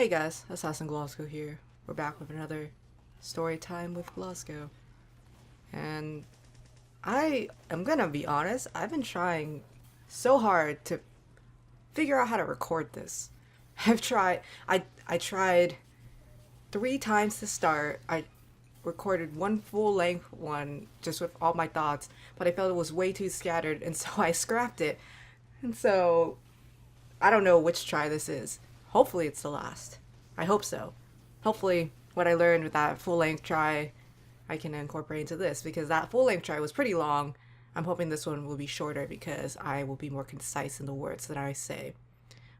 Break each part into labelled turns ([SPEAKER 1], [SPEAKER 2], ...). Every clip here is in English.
[SPEAKER 1] Hey guys, Assassin Glasgow here. We're back with another story time with Glasgow. And I am gonna be honest, I've been trying so hard to figure out how to record this. I tried 3 times to start. I recorded one full length one just with all my thoughts, but I felt it was way too scattered and so I scrapped it. And so I don't know which try this is. Hopefully it's the last. I hope so. Hopefully what I learned with that full length try I can incorporate into this because that full length try was pretty long. I'm hoping this one will be shorter because I will be more concise in the words that I say.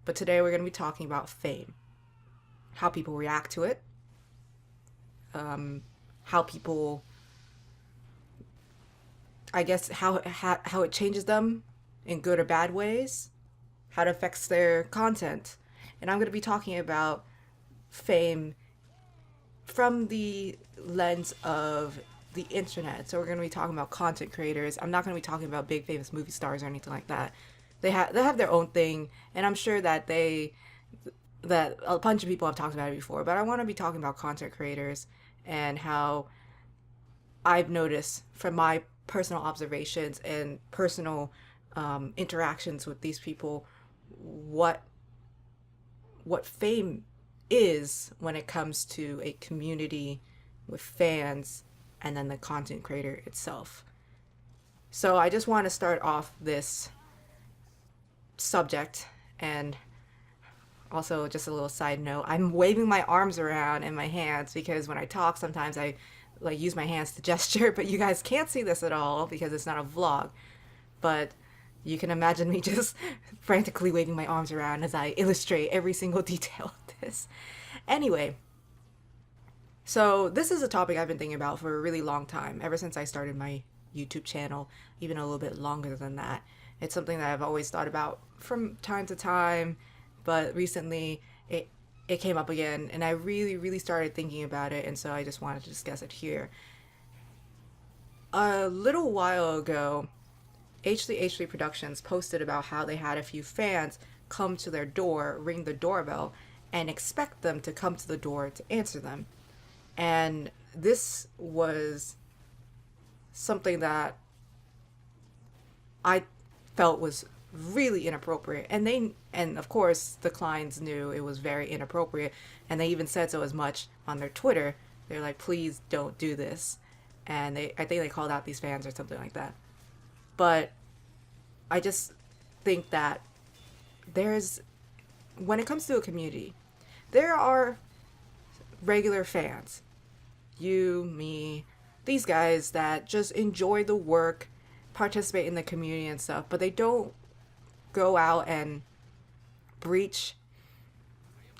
[SPEAKER 1] But today we're going to be talking about fame, how people react to it, how people, I guess, how it changes them in good or bad ways, how it affects their content. And I'm going to be talking about fame from the lens of the internet. So we're going to be talking about content creators. I'm not going to be talking about big famous movie stars or anything like that. They have their own thing, and I'm sure that that a bunch of people have talked about it before. But I want to be talking about content creators and how I've noticed from my personal observations and personal interactions with these people what fame is when it comes to a community with fans and then the content creator itself. So I just want to start off this subject, and also just a little side note, I'm waving my arms around and my hands because when I talk sometimes I like use my hands to gesture, but you guys can't see this at all because it's not a vlog. But you can imagine me just frantically waving my arms around as I illustrate every single detail of this. Anyway, so this is a topic I've been thinking about for a really long time, ever since I started my YouTube channel, even a little bit longer than that. It's something that I've always thought about from time to time, but recently it came up again and I really started thinking about it, and so I just wanted to discuss it here. A little while ago, H3H3 Productions posted about how they had a few fans come to their door, ring the doorbell, and expect them to come to the door to answer them. And this was something that I felt was really inappropriate. And of course, the clients knew it was very inappropriate, and they even said so as much on their Twitter. They're like, please don't do this. And I think they called out these fans or something like that. But I just think that there's, when it comes to a community, there are regular fans. You, me, these guys that just enjoy the work, participate in the community and stuff, but they don't go out and breach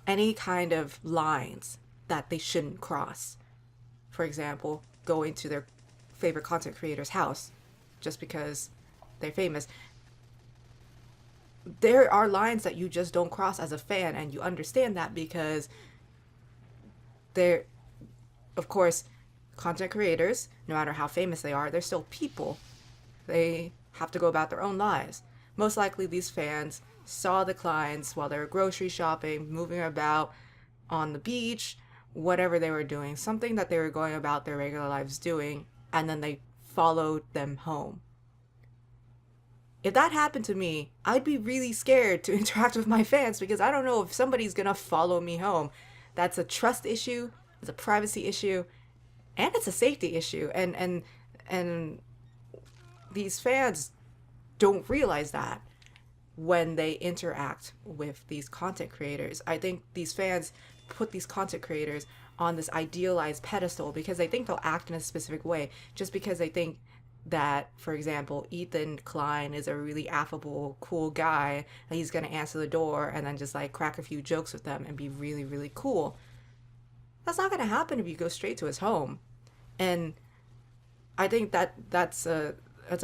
[SPEAKER 1] any kind of lines that they shouldn't cross. For example, going to their favorite content creator's house just because they're famous. There are lines that you just don't cross as a fan, and you understand that because they're, of course, content creators, no matter how famous they are, they're still people. They have to go about their own lives. Most likely these fans saw the clients while they were grocery shopping, moving about on the beach, whatever they were doing, something that they were going about their regular lives doing, and then they followed them home. If that happened to me, I'd be really scared to interact with my fans because I don't know if somebody's gonna follow me home. That's a trust issue, it's a privacy issue, and it's a safety issue. And these fans don't realize that when they interact with these content creators. I think these fans put these content creators on this idealized pedestal because they think they'll act in a specific way just because they think that, for example, Ethan Klein is a really affable, cool guy, and he's going to answer the door and then just like crack a few jokes with them and be really cool. That's not going to happen if you go straight to his home. And I think that that's a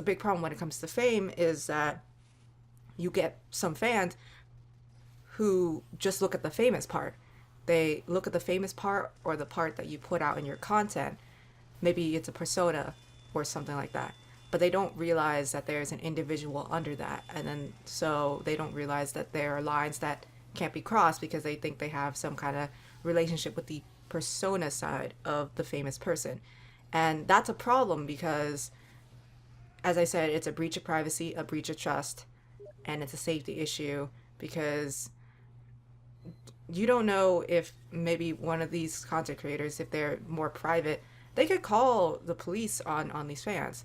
[SPEAKER 1] big problem when it comes to fame, is that you get some fans who just look at the famous part. They look at the famous part or the part that you put out in your content. Maybe it's a persona or something like that. But they don't realize that there's an individual under that. And then so they don't realize that there are lines that can't be crossed because they think they have some kind of relationship with the persona side of the famous person. And that's a problem because, as I said, it's a breach of privacy, a breach of trust, and it's a safety issue because you don't know if maybe one of these content creators, if they're more private, they could call the police on these fans.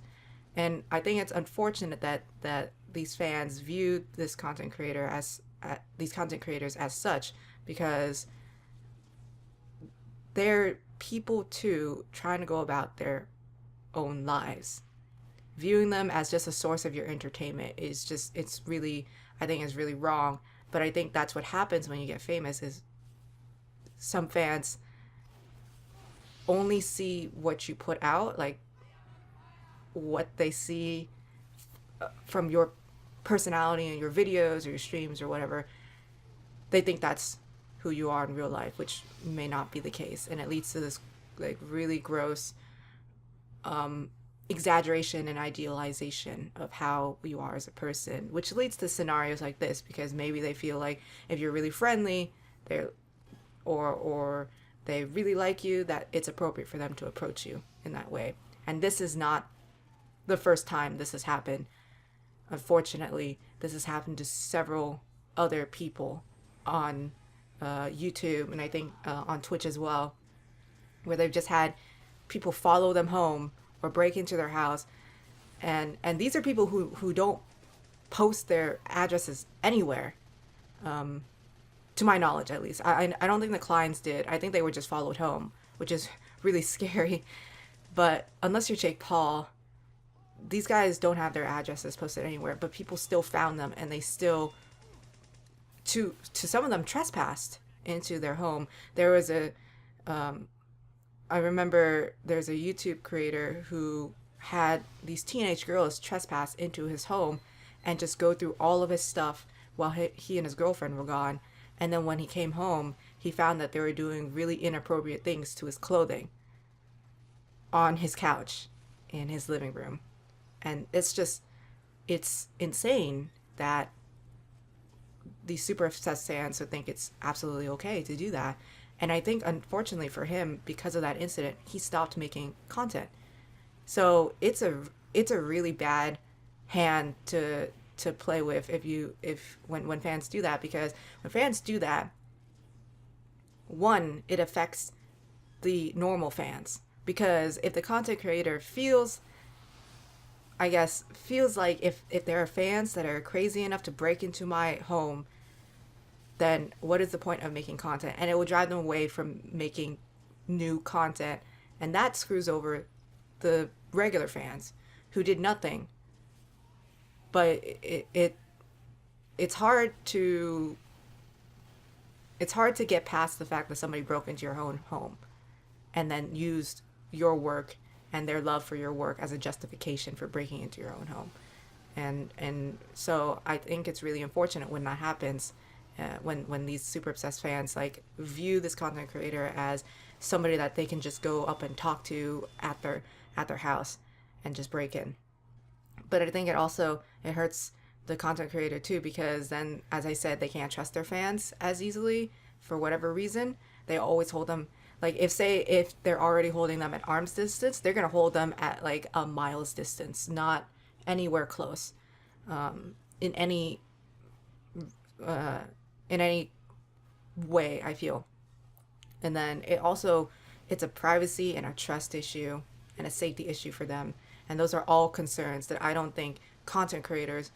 [SPEAKER 1] And I think it's unfortunate that these fans view this content creator as these content creators as such, because they're people too trying to go about their own lives. Viewing them as just a source of your entertainment is just, it's really, I think is really wrong. But I think that's what happens when you get famous is some fans only see what you put out, like what they see from your personality and your videos or your streams or whatever. They think that's who you are in real life, which may not be the case, and it leads to this like really gross exaggeration and idealization of how you are as a person, which leads to scenarios like this because maybe they feel like if you're really friendly, they're or they really like you, that it's appropriate for them to approach you in that way. And this is not the first time this has happened. Unfortunately, this has happened to several other people on YouTube and I think on Twitch as well, where they've just had people follow them home or break into their house, and these are people who don't post their addresses anywhere, to my knowledge at least. I don't think the Kleins did. I think they were just followed home, which is really scary. But unless you're Jake Paul, these guys don't have their addresses posted anywhere, but people still found them and they still, to some of them, trespassed into their home. There was I remember there's a YouTube creator who had these teenage girls trespass into his home and just go through all of his stuff while he and his girlfriend were gone. And then when he came home, he found that they were doing really inappropriate things to his clothing on his couch in his living room. And it's insane that these super obsessed fans would think it's absolutely okay to do that. And I think, unfortunately for him, because of that incident, he stopped making content. So it's a really bad hand to play with when fans do that, because when fans do that, one, it affects the normal fans, because if the content creator feels like if there are fans that are crazy enough to break into my home, then what is the point of making content? And it will drive them away from making new content. And that screws over the regular fans who did nothing. But it's hard to get past the fact that somebody broke into your own home and then used your work and their love for your work as a justification for breaking into your own home. And so I think it's really unfortunate when that happens. When these super obsessed fans like view this content creator as somebody that they can just go up and talk to at their house and just break in. But I think it hurts the content creator too, because then, as I said, they can't trust their fans as easily for whatever reason. They always hold them, like if they're already holding them at arm's distance, they're gonna hold them at like a mile's distance, not anywhere close, in any way, I feel. And then it's a privacy and a trust issue and a safety issue for them. And those are all concerns that I don't think content creators,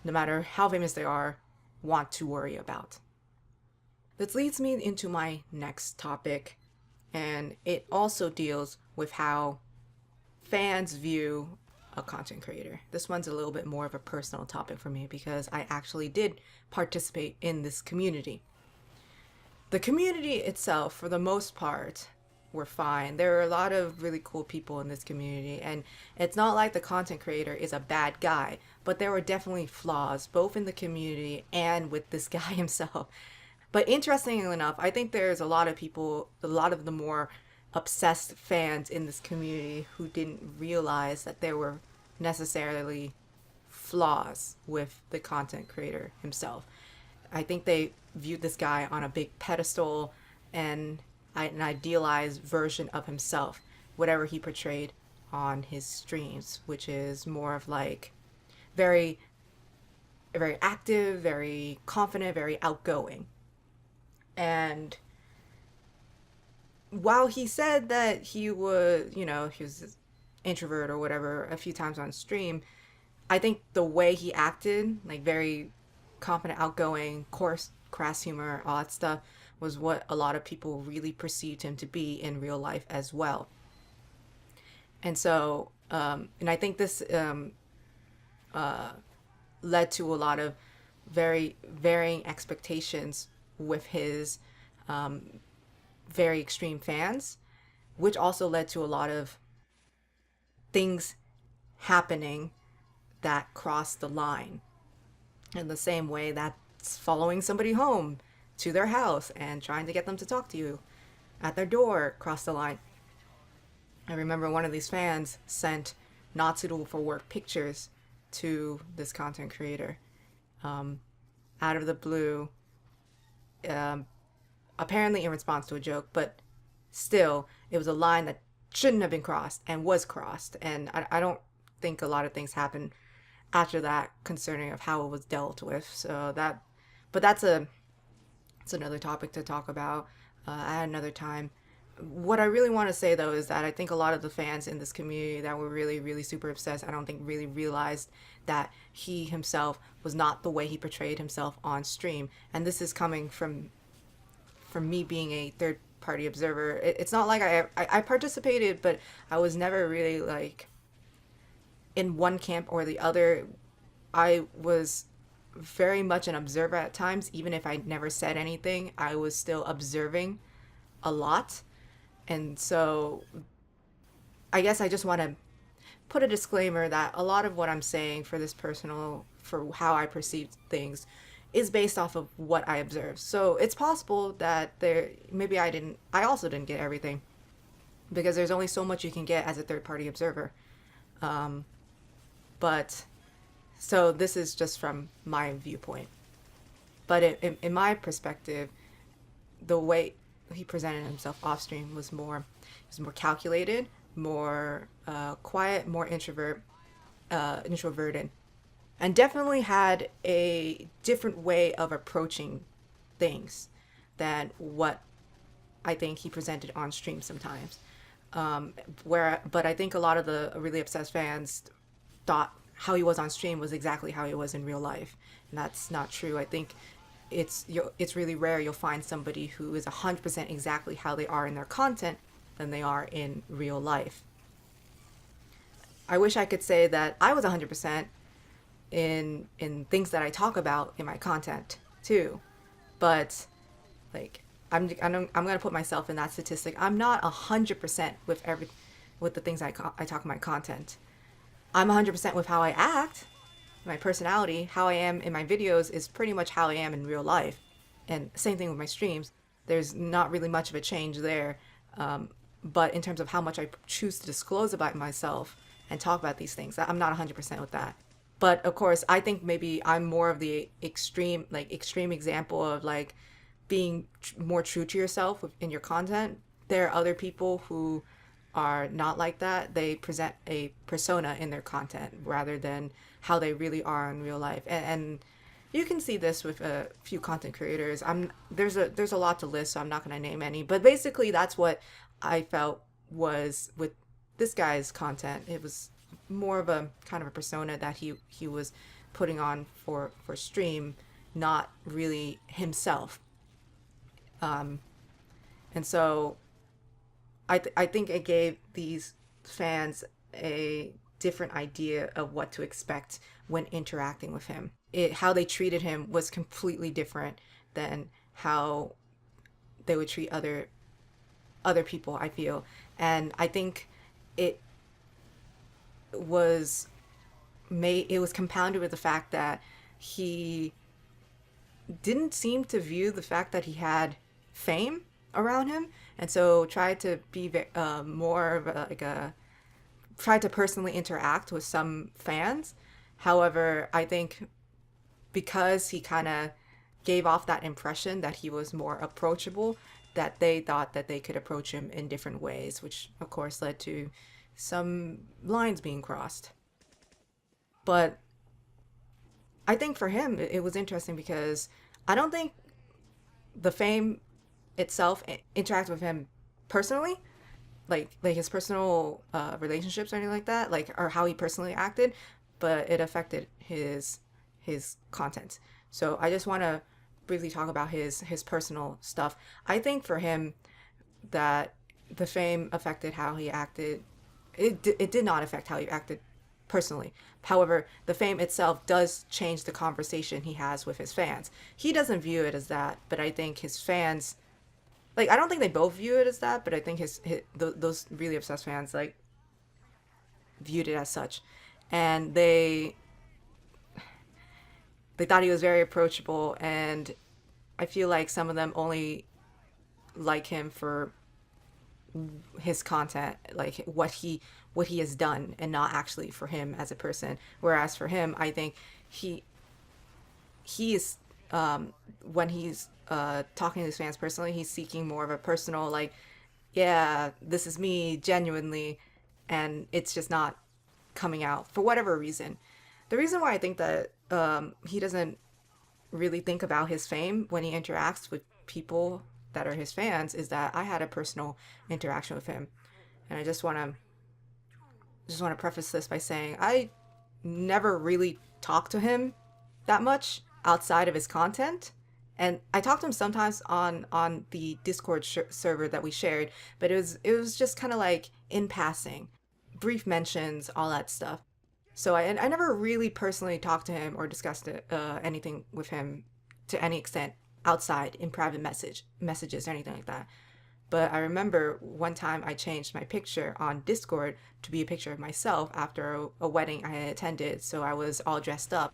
[SPEAKER 1] no matter how famous they are, want to worry about. This leads me into my next topic, and it also deals with how fans view a content creator. This one's a little bit more of a personal topic for me because I actually did participate in this community. The community itself, for the most part, were fine. There are a lot of really cool people in this community, and it's not like the content creator is a bad guy, but there were definitely flaws both in the community and with this guy himself. But interestingly enough, I think there's a lot of the more obsessed fans in this community who didn't realize that there were necessarily flaws with the content creator himself. I think they viewed this guy on a big pedestal and an idealized version of himself, whatever he portrayed on his streams, which is more of like very, very active, very confident, very outgoing. And while he said that he was, he was an introvert or whatever a few times on stream, I think the way he acted, like very confident, outgoing, coarse, crass humor, all that stuff, was what a lot of people really perceived him to be in real life as well. And so, and I think this led to a lot of very varying expectations with his very extreme fans, which also led to a lot of things happening that crossed the line in the same way that's following somebody home to their house and trying to get them to talk to you at their door crossed the line. I remember one of these fans sent not suitable for work pictures to this content creator out of the blue, um, apparently in response to a joke, but still, it was a line that shouldn't have been crossed and was crossed. And I don't think a lot of things happen after that concerning of how it was dealt with. So that, but it's another topic to talk about at another time. What I really want to say though is that I think a lot of the fans in this community that were really, really super obsessed, I don't think really realized that he himself was not the way he portrayed himself on stream. And this is coming from me being a third party observer. It's not like I participated, but I was never really like in one camp or the other. I was very much an observer at times. Even if I never said anything, I was still observing a lot. And so I guess I just want to put a disclaimer that a lot of what I'm saying for this personal, for how I perceive things, is based off of what I observed. So it's possible that maybe I also didn't get everything, because there's only so much you can get as a third party observer. But so this is just from my viewpoint. But in my perspective, the way he presented himself off stream was more calculated, more quiet, more introverted, and definitely had a different way of approaching things than what I think he presented on stream sometimes. But I think a lot of the really obsessed fans thought how he was on stream was exactly how he was in real life, and that's not true. I think it's really rare you'll find somebody who is 100% exactly how they are in their content than they are in real life. I wish I could say that I was 100% in things that I talk about in my content too, but like I'm gonna put myself in that statistic. I'm not 100% with the things I talk in my content. I'm 100% with how I act, my personality. How I am in my videos is pretty much how I am in real life, and same thing with my streams. There's not really much of a change there, but in terms of how much I choose to disclose about myself and talk about these things, I'm not 100% with that. But of course, I think maybe I'm more of the extreme example of like being more true to yourself in your content. There are other people who are not like that. They present a persona in their content rather than how they really are in real life. And you can see this with a few content creators. There's a lot to list, so I'm not going to name any. But basically, that's what I felt was with this guy's content. It was more of a kind of a persona that he was putting on for stream, not really himself. And so I think it gave these fans a different idea of what to expect when interacting with him. How they treated him was completely different than how they would treat other people, I feel. And I think it was compounded with the fact that he didn't seem to view the fact that he had fame around him, and so tried to be more of tried to personally interact with some fans. However, I think because he kind of gave off that impression that he was more approachable, that they thought that they could approach him in different ways, which of course led to some lines being crossed. But I think for him, it was interesting because I don't think the fame itself interacted with him personally, like his personal relationships or anything like that, like or how he personally acted, but it affected his content. So I just want to briefly talk about his personal stuff. I think for him that the fame affected how he acted. It did not affect how he acted personally. However, the fame itself does change the conversation he has with his fans. He doesn't view it as that, but I think his fans, like, I don't think they both view it as that, but I think those really obsessed fans like viewed it as such, and they thought he was very approachable, and I feel like some of them only like him for his content, like what he has done, and not actually for him as a person. Whereas for him, I think he he is when he's talking to his fans personally, he's seeking more of a personal, like, yeah, this is me genuinely, and it's just not coming out for whatever reason. The reason why I think that he doesn't really think about his fame when he interacts with people that are his fans is that I had a personal interaction with him, and I just want to preface this by saying I never really talked to him that much outside of his content. And I talked to him sometimes on the Discord server that we shared, but it was just kind of like in passing, brief mentions, all that stuff. So I never really personally talked to him or discussed anything with him to any extent outside in private messages or anything like that. But I remember one time I changed my picture on Discord to be a picture of myself after a wedding I had attended. So I was all dressed up.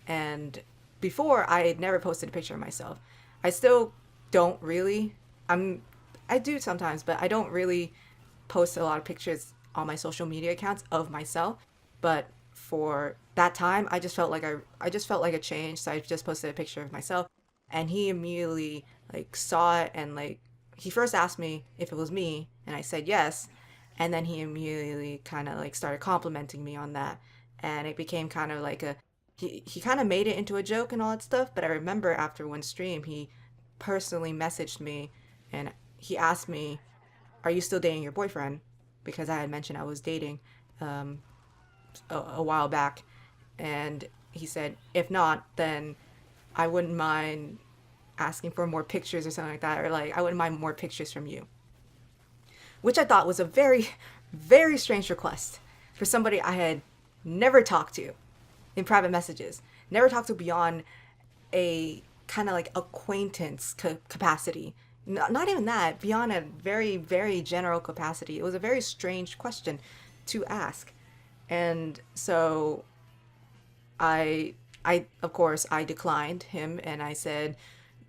[SPEAKER 1] And before, I had never posted a picture of myself. I still don't really. I do sometimes, but I don't really post a lot of pictures on my social media accounts of myself. But for that time, I just felt like a change. So I just posted a picture of myself, and he immediately like saw it, and like he first asked me if it was me, and I said yes, and then he immediately kind of like started complimenting me on that, and it became kind of like a he kind of made it into a joke and all that stuff. But I remember after one stream, he personally messaged me, and he asked me, "Are you still dating your boyfriend?" Because I had mentioned I was dating um, a while back, and he said, "If not, then I wouldn't mind asking for more pictures or something like that, or like I wouldn't mind more pictures from you," which I thought was a very, very strange request for somebody I had never talked to in private messages, never talked to beyond a kind of like acquaintance capacity. Not even that, beyond a very, very general capacity. It was a very strange question to ask. And so I of course I declined him, and I said,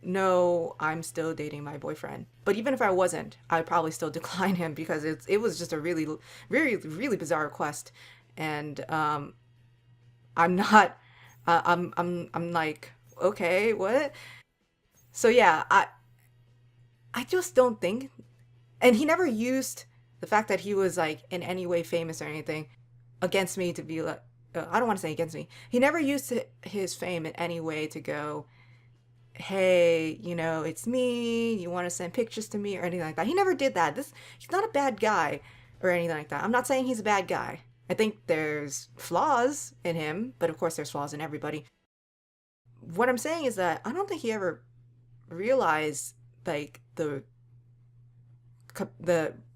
[SPEAKER 1] "No, I'm still dating my boyfriend." But even if I wasn't, I'd probably still decline him because it was just a really, really, really bizarre request. And I'm not I'm like, okay, what? So yeah, I just don't think, and he never used the fact that he was like in any way famous or anything against me to be like, I don't want to say against me. He never used his fame in any way to go, "Hey, it's me. You want to send pictures to me," or anything like that. He never did that. He's not a bad guy or anything like that. I'm not saying he's a bad guy. I think there's flaws in him, but of course there's flaws in everybody. What I'm saying is that I don't think he ever realized like the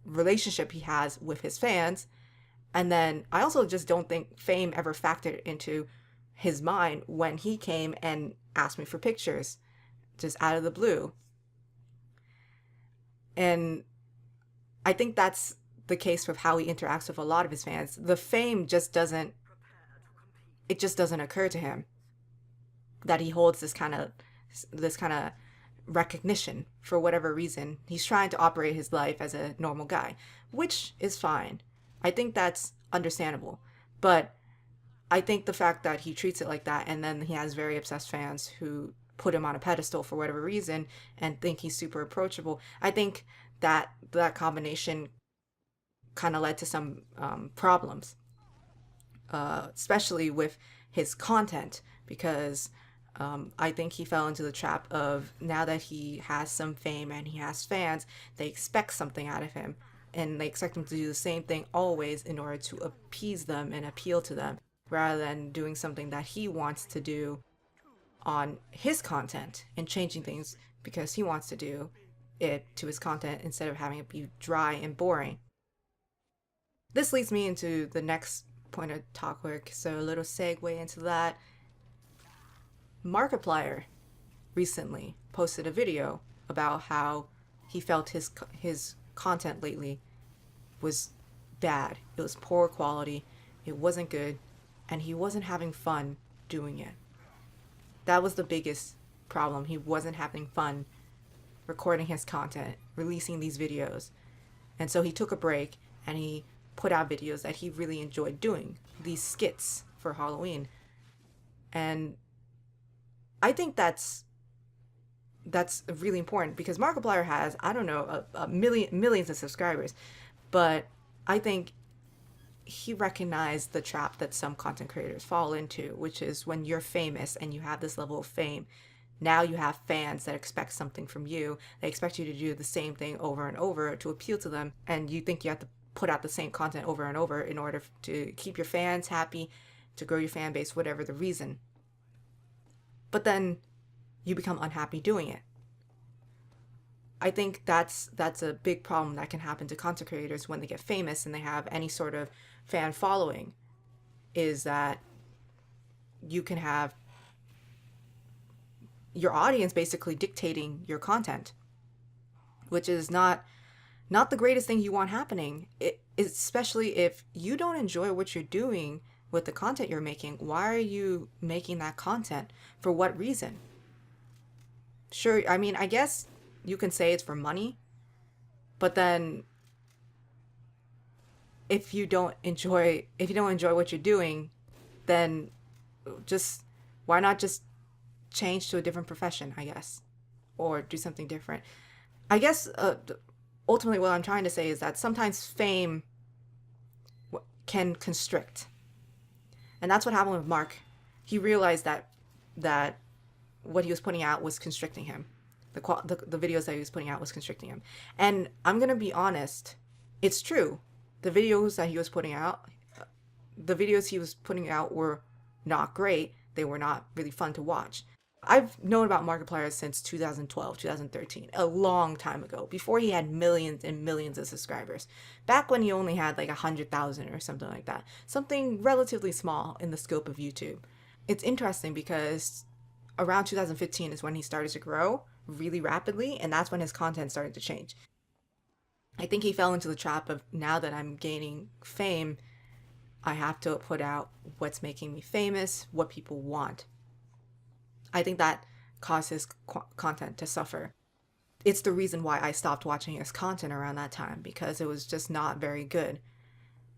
[SPEAKER 1] relationship he has with his fans. And then I also just don't think fame ever factored into his mind when he came and asked me for pictures just out of the blue. And I think that's the case with how he interacts with a lot of his fans. The fame just doesn't, it just doesn't occur to him that he holds this kind of recognition for whatever reason. He's trying to operate his life as a normal guy, which is fine. I think that's understandable. But I think the fact that he treats it like that, and then he has very obsessed fans who put him on a pedestal for whatever reason and think he's super approachable. I think that combination kind of led to some problems, especially with his content, because I think he fell into the trap of, now that he has some fame and he has fans, they expect something out of him. And they expect him to do the same thing always in order to appease them and appeal to them, rather than doing something that he wants to do on his content and changing things because he wants to do it to his content instead of having it be dry and boring. This leads me into the next point of topic, so a little segue into that. Markiplier recently posted a video about how he felt his content lately was bad. It was poor quality, it wasn't good, and he wasn't having fun doing it. That was the biggest problem. He wasn't having fun recording his content, releasing these videos. And so he took a break and he put out videos that he really enjoyed doing, these skits for Halloween. And I think that's really important, because Markiplier has, I don't know, millions of subscribers, but I think he recognized the trap that some content creators fall into, which is when you're famous and you have this level of fame, now you have fans that expect something from you. They expect you to do the same thing over and over to appeal to them, and you think you have to put out the same content over and over in order to keep your fans happy, to grow your fan base, whatever the reason. But then you become unhappy doing it. I think that's a big problem that can happen to content creators when they get famous and they have any sort of fan following, is that you can have your audience basically dictating your content, which is not the greatest thing you want happening. Especially if you don't enjoy what you're doing with the content you're making. Why are you making that content? For what reason? Sure, I mean, I guess you can say it's for money, but then if you don't enjoy what you're doing, then just why not just change to a different profession, I guess, or do something different. I guess ultimately what I'm trying to say is that sometimes fame can constrict, and that's what happened with Mark. He realized that what he was putting out was constricting him. The videos that he was putting out was constricting him. And I'm gonna be honest, it's true. The videos he was putting out were not great. They were not really fun to watch. I've known about Markiplier since 2012, 2013, a long time ago, before he had millions and millions of subscribers. Back when he only had like 100,000 or something like that. Something relatively small in the scope of YouTube. It's interesting because around 2015 is when he started to grow really rapidly, and that's when his content started to change. I think he fell into the trap of, now that I'm gaining fame, I have to put out what's making me famous, what people want. I think that caused his content to suffer. It's the reason why I stopped watching his content around that time, because it was just not very good.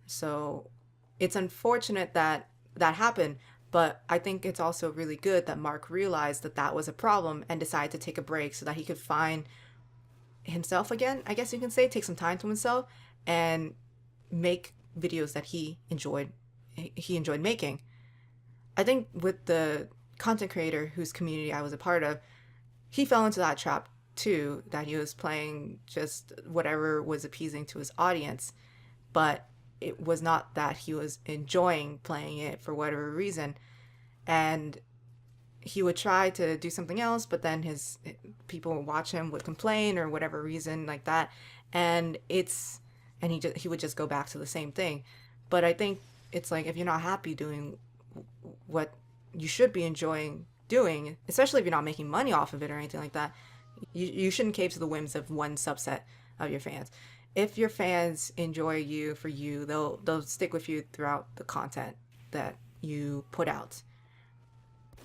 [SPEAKER 1] So it's unfortunate that happened, but I think it's also really good that Mark realized that was a problem and decided to take a break so that he could find himself again, I guess you can say, take some time to himself and make videos that he enjoyed making. I think with the content creator whose community I was a part of, he fell into that trap too, that he was playing just whatever was appeasing to his audience, but it was not that he was enjoying playing it for whatever reason. And he would try to do something else, but then his people would watch him, would complain or whatever reason like that, and he would just go back to the same thing. But I think it's like, if you're not happy doing what you should be enjoying doing, especially if you're not making money off of it or anything like that, you shouldn't cave to the whims of one subset of your fans. If your fans enjoy you for you, they'll stick with you throughout the content that you put out.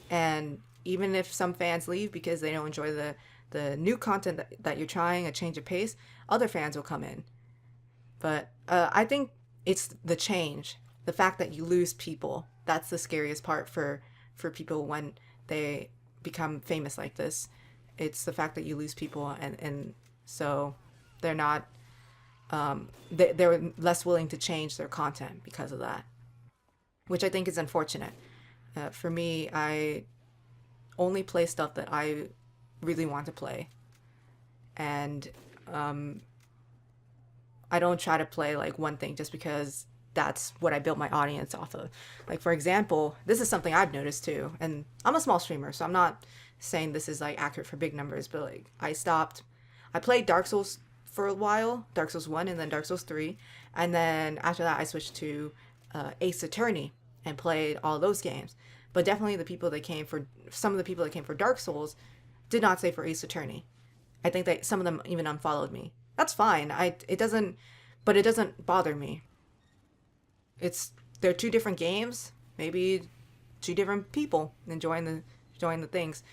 [SPEAKER 1] And even if some fans leave because they don't enjoy the new content that you're trying, a change of pace, other fans will come in. But I think it's the change, the fact that you lose people. That's the scariest part for people when they become famous like this. It's the fact that you lose people, and so they're not they're less willing to change their content because of that, which I think is unfortunate. For me, I only play stuff that I really want to play, and I don't try to play like one thing just because that's what I built my audience off of. Like, for example, this is something I've noticed too, and I'm a small streamer, so I'm not saying this is like accurate for big numbers, but like I played Dark Souls for a while, Dark Souls 1 and then Dark Souls 3, and then after that I switched to Ace Attorney and played all those games. But definitely some of the people that came for Dark Souls did not stay for Ace Attorney. I think that some of them even unfollowed me. That's fine. It doesn't bother me. They're two different games, maybe two different people enjoying the things.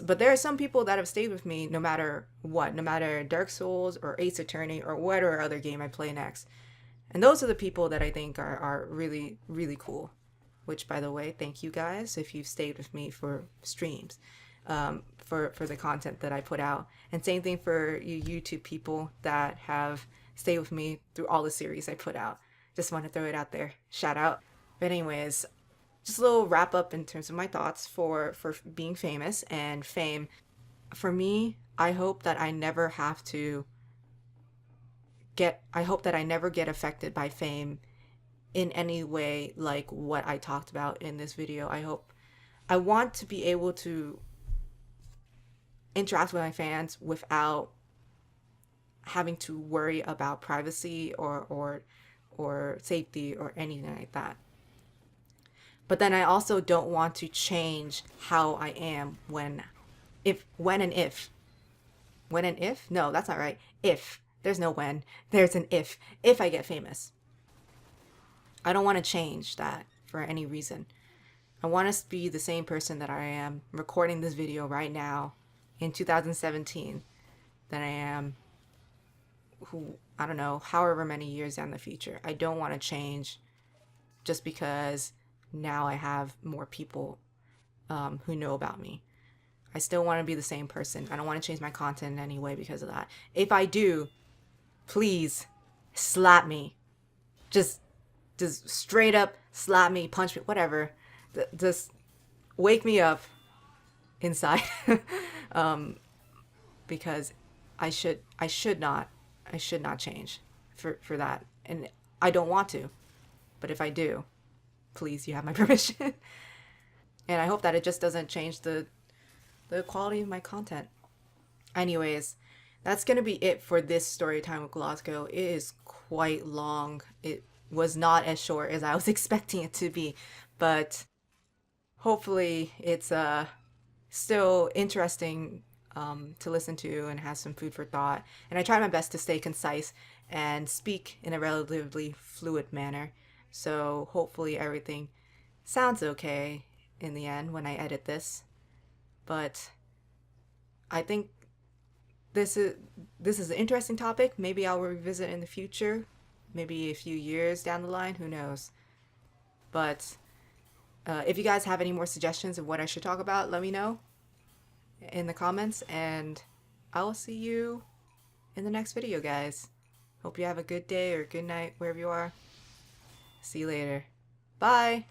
[SPEAKER 1] But there are some people that have stayed with me no matter what, no matter Dark Souls or Ace Attorney or whatever other game I play next. And those are the people that I think are really, really cool. Which, by the way, thank you guys if you've stayed with me for streams, for the content that I put out. And same thing for you YouTube people that have stayed with me through all the series I put out. Just want to throw it out there. Shout out. But anyways, just a little wrap up in terms of my thoughts for being famous and fame. For me, I hope that I never get affected by fame in any way like what I talked about in this video. I want to be able to interact with my fans without having to worry about privacy or safety or anything like that. But then I also don't want to change how I am when and if. When and if? No, that's not right. If. There's no when. There's an if. If I get famous. I don't want to change that for any reason. I want to be the same person that I am recording this video right now in 2017 that I am, I don't know, however many years down the future. I don't want to change just because now I have more people who know about me. I still want to be the same person. I don't want to change my content in any way because of that. If I do, please slap me. Just straight up slap me, punch me, whatever. Just wake me up inside. Because I should not change for that. And I don't want to. But if I do, please, you have my permission. And I hope that it just doesn't change the quality of my content. Anyways, that's going to be it for this story time with Glasgow. It is quite long. It was not as short as I was expecting it to be, but hopefully it's still interesting to listen to and has some food for thought. And I try my best to stay concise and speak in a relatively fluid manner. So hopefully everything sounds okay in the end when I edit this. But I think this is an interesting topic. Maybe I'll revisit in the future. Maybe a few years down the line. Who knows? But if you guys have any more suggestions of what I should talk about, let me know in the comments. And I will see you in the next video, guys. Hope you have a good day or good night wherever you are. See you later. Bye.